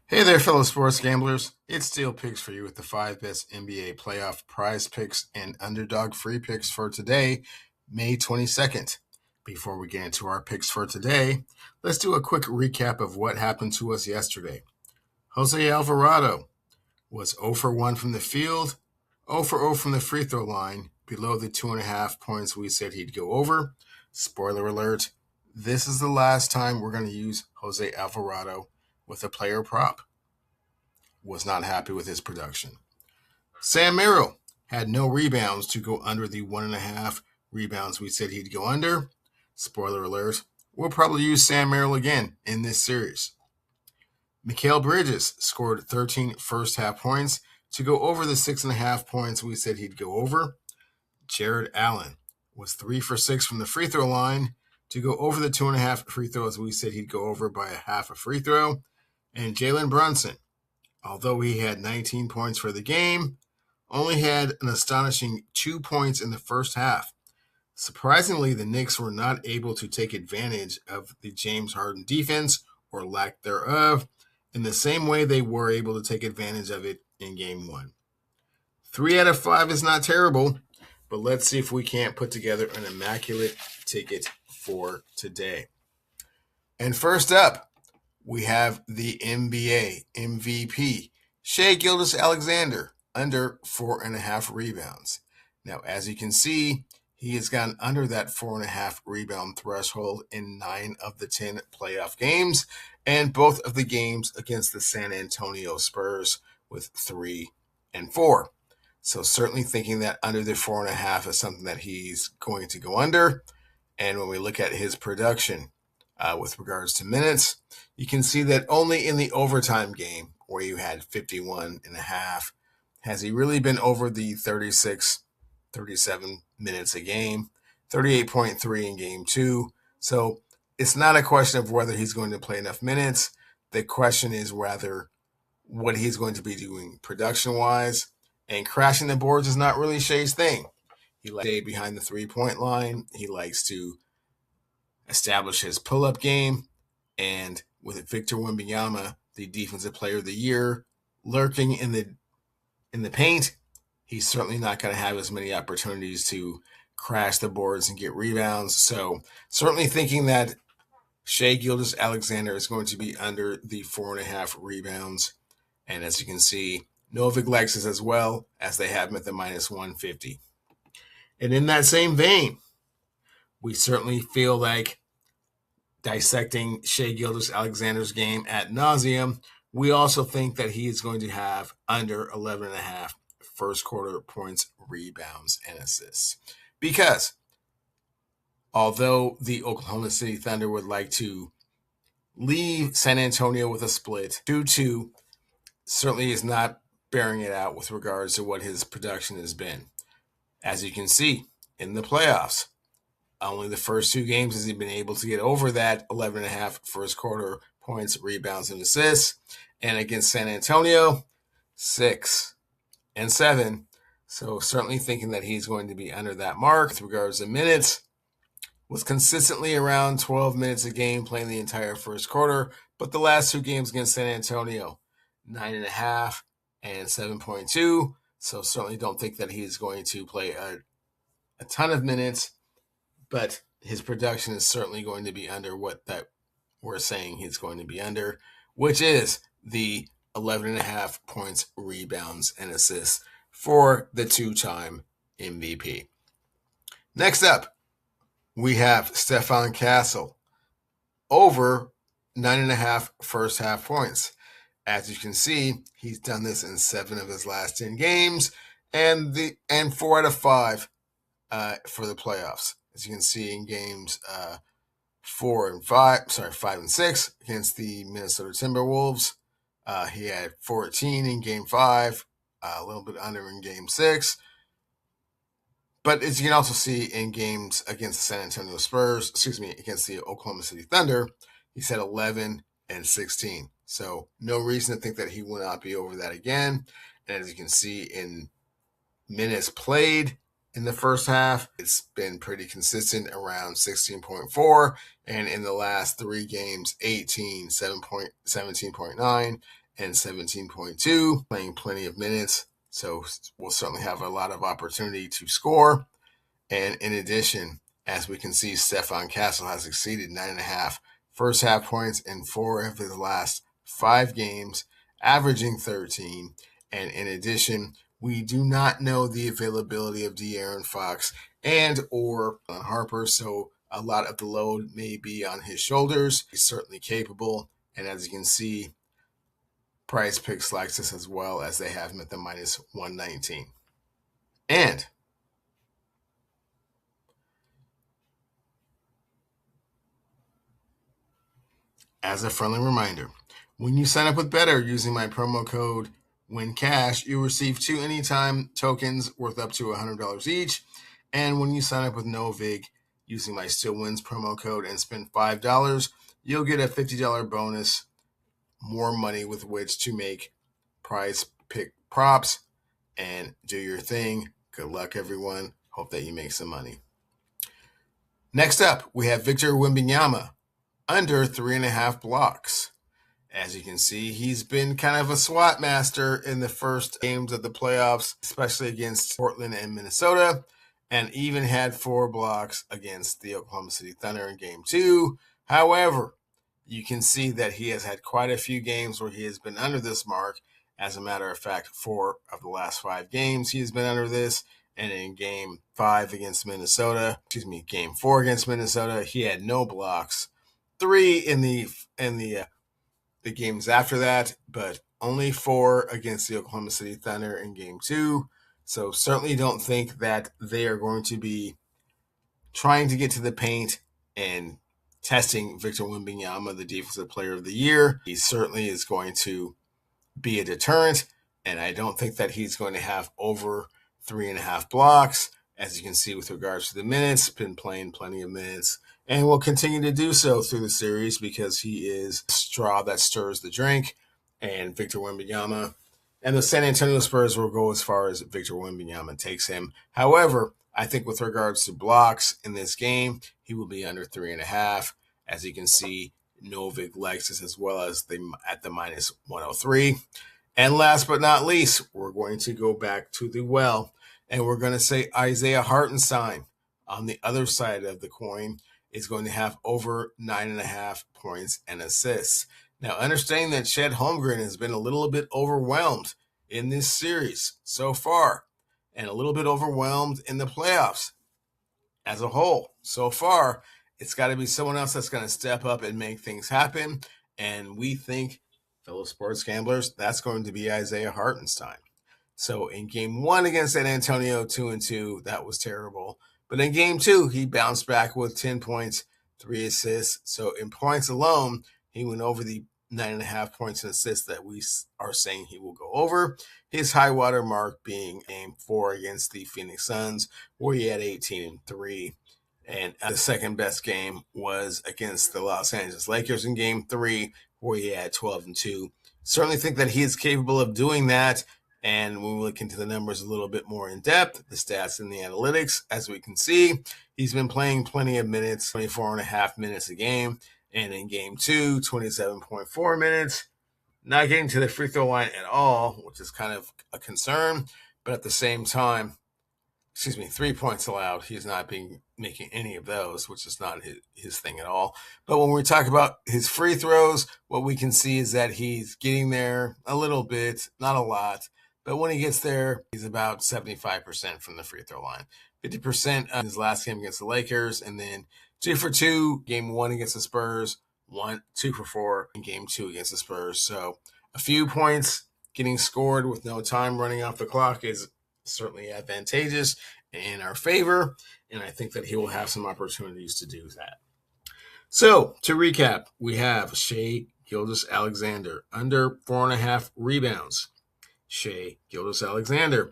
Hey there, fellow sports gamblers. It's Steel Picks for you with the five best NBA playoff prize picks and underdog free picks for today, May 22nd. Before we get into our picks for today, let's do a quick recap of what happened to us yesterday. Jose Alvarado was 0 for 1 from the field, 0 for 0 from the free throw line, below the 2.5 points we said he'd go over. Spoiler alert, this is the last time we're going to use Jose Alvarado with a player prop. Was not happy with his production. Sam Merrill had no rebounds to go under the 1.5 rebounds we said he'd go under. Spoiler alert, we'll probably use Sam Merrill again in this series. Mikal Bridges scored 13 first half points to go over the 6.5 points we said he'd go over. Jared Allen was 3 for 6 from the free throw line to go over the 2.5 free throws we said he'd go over by a half a free throw. And Jalen Brunson, although he had 19 points for the game, only had an astonishing 2 points in the first half. Surprisingly, the Knicks were not able to take advantage of the James Harden defense, or lack thereof, in the same way they were able to take advantage of it in Game 1. 3 out of 5 is not terrible, but let's see if we can't put together an immaculate ticket for today. And first up, we have the NBA MVP, Shai Gilgeous-Alexander, under 4.5 rebounds. Now, as you can see, he has gone under that 4.5 rebound threshold in 9 of the 10 playoff games, and both of the games against the San Antonio Spurs with 3 and 4. So certainly thinking that under the 4.5 is something that he's going to go under. And when we look at his production with regards to minutes, you can see that only in the overtime game, where you had 51.5, has he really been over the 36, 37 minutes a game, 38.3 in Game 2. So it's not a question of whether he's going to play enough minutes. The question is rather what he's going to be doing production-wise. And crashing the boards is not really Shai's thing. He likes to stay behind the three-point line. He likes to establish his pull-up game. And with Victor Wembanyama, the Defensive Player of the Year, lurking in the paint, he's certainly not going to have as many opportunities to crash the boards and get rebounds. So certainly thinking that Shai Gilgeous-Alexander is going to be under the 4.5 rebounds. And as you can see, Novig likes this as well, as they have him at the minus 150. And in that same vein, we certainly feel like dissecting Shai Gilgeous-Alexander's game ad nauseum. We also think that he is going to have under 11.5 first quarter points, rebounds, and assists. Because although the Oklahoma City Thunder would like to leave San Antonio with a split, 2-2 certainly is not bearing it out with regards to what his production has been. As you can see in the playoffs, only the first 2 games has he been able to get over that 11.5 first quarter points, rebounds, and assists. And against San Antonio, 6 and 7. So certainly thinking that he's going to be under that mark. With regards to minutes, was consistently around 12 minutes a game, playing the entire first quarter. But the last 2 games against San Antonio, 9.5 and 7.2. So certainly don't think that he's going to play a ton of minutes, but his production is certainly going to be under what that we're saying he's going to be under, which is the 11.5 points, rebounds, and assists for the 2-time MVP. Next up, we have Stephon Castle, over 9.5 first half points. As you can see, he's done this in 7 of his last 10 games, and 4 out of 5 for the playoffs. As you can see in games 5 and 6 against the Minnesota Timberwolves. He had 14 in Game 5, a little bit under in Game 6. But as you can also see in games against the San Antonio Spurs, against the Oklahoma City Thunder, he's had 11 and 16. So no reason to think that he will not be over that again. And as you can see in minutes played in the first half. It's been pretty consistent around 16.4, and in the last 3 games, 18, 17.9, and 17.2, playing plenty of minutes. So we'll certainly have a lot of opportunity to score. And in addition, as we can see, Stefan Castle has exceeded 9.5 first half points in 4 of his last 5 games, averaging 13. And in addition, we do not know the availability of De'Aaron Fox and or Harper, so a lot of the load may be on his shoulders. He's certainly capable, and as you can see, Prizepicks likes this as well, as they have him at the minus 119. And as a friendly reminder, when you sign up with BETR using my promo code WINCASH, you receive 2 anytime tokens worth up to $100 each. And when you sign up with Novig using my STEELEWINS promo code and spend $5, you'll get a $50 bonus, more money with which to make prize pick props and do your thing. Good luck, everyone. Hope that you make some money. Next up, we have Victor Wembanyama, under 3.5 blocks. As you can see, he's been kind of a SWAT master in the first games of the playoffs, especially against Portland and Minnesota, and even had 4 blocks against the Oklahoma City Thunder in Game 2. However, you can see that he has had quite a few games where he has been under this mark. As a matter of fact, 4 of the last 5 games he has been under this. And in Game 4 against Minnesota, he had no blocks. 3 in the games after that, but only 4 against the Oklahoma City Thunder in Game 2. So certainly don't think that they are going to be trying to get to the paint and testing Victor Wembanyama, the Defensive Player of the Year. He certainly is going to be a deterrent, and I don't think that he's going to have over 3.5 blocks. As you can see with regards to the minutes, been playing plenty of minutes and will continue to do so through the series because he is the straw that stirs the drink. And Victor Wembanyama and the San Antonio Spurs will go as far as Victor Wembanyama takes him. However, I think with regards to blocks in this game, he will be under 3.5. As you can see, Novig likes this as well as at the minus 103. And last but not least, we're going to go back to the well, and we're going to say Isaiah Hartenstein on the other side of the coin is going to have over 9.5 points and assists. Now, understanding that Chet Holmgren has been a little bit overwhelmed in this series so far, and a little bit overwhelmed in the playoffs as a whole so far, it's got to be someone else that's going to step up and make things happen. And we think, fellow sports gamblers, that's going to be Isaiah Hartenstein. So in Game 1 against San Antonio, 2-2, that was terrible. But in Game 2, he bounced back with 10 points, 3 assists. So in points alone, he went over the 9.5 points and assists that we are saying he will go over. His high water mark being Game 4 against the Phoenix Suns, where he had 18-3. And the second best game was against the Los Angeles Lakers in Game 3, where he had 12-2. Certainly think that he is capable of doing that. And when we look into the numbers a little bit more in depth, the stats and the analytics, as we can see, he's been playing plenty of minutes, 24.5 minutes a game. And in Game 2, 27.4 minutes. Not getting to the free throw line at all, which is kind of a concern. But at the same time, 3 points allowed. He's not making any of those, which is not his thing at all. But when we talk about his free throws, what we can see is that he's getting there a little bit, not a lot. But when he gets there, he's about 75% from the free throw line. 50% in his last game against the Lakers, and then 2 for 2, Game 1 against the Spurs, 2 for 4 in Game 2 against the Spurs. So a few points getting scored with no time running off the clock is certainly advantageous in our favor, and I think that he will have some opportunities to do that. So, to recap, we have Shai Gilgeous-Alexander under 4.5 rebounds. Shai Gilgeous-Alexander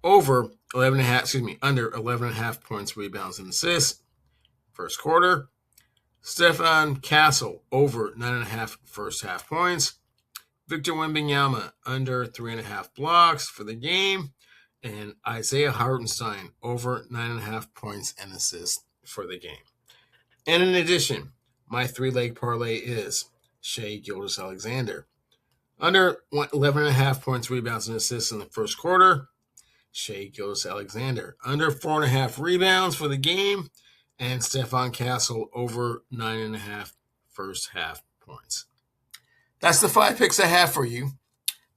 under 11.5 points, rebounds, and assists. First quarter. Stefan Castle over 9.5 first half points. Victor Wembanyama under 3.5 blocks for the game. and Isaiah Hartenstein over 9.5 points and assists for the game. And in addition, my 3-leg parlay is Shai Gilgeous-Alexander. Under 11.5 points, rebounds, and assists in the first quarter, Shai Gilgeous-Alexander. Under 4.5 rebounds for the game, and Stephon Castle over 9.5 first half points. That's the 5 picks I have for you.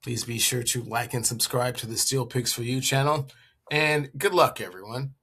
Please be sure to like and subscribe to the Steel Picks for You channel. And good luck, everyone.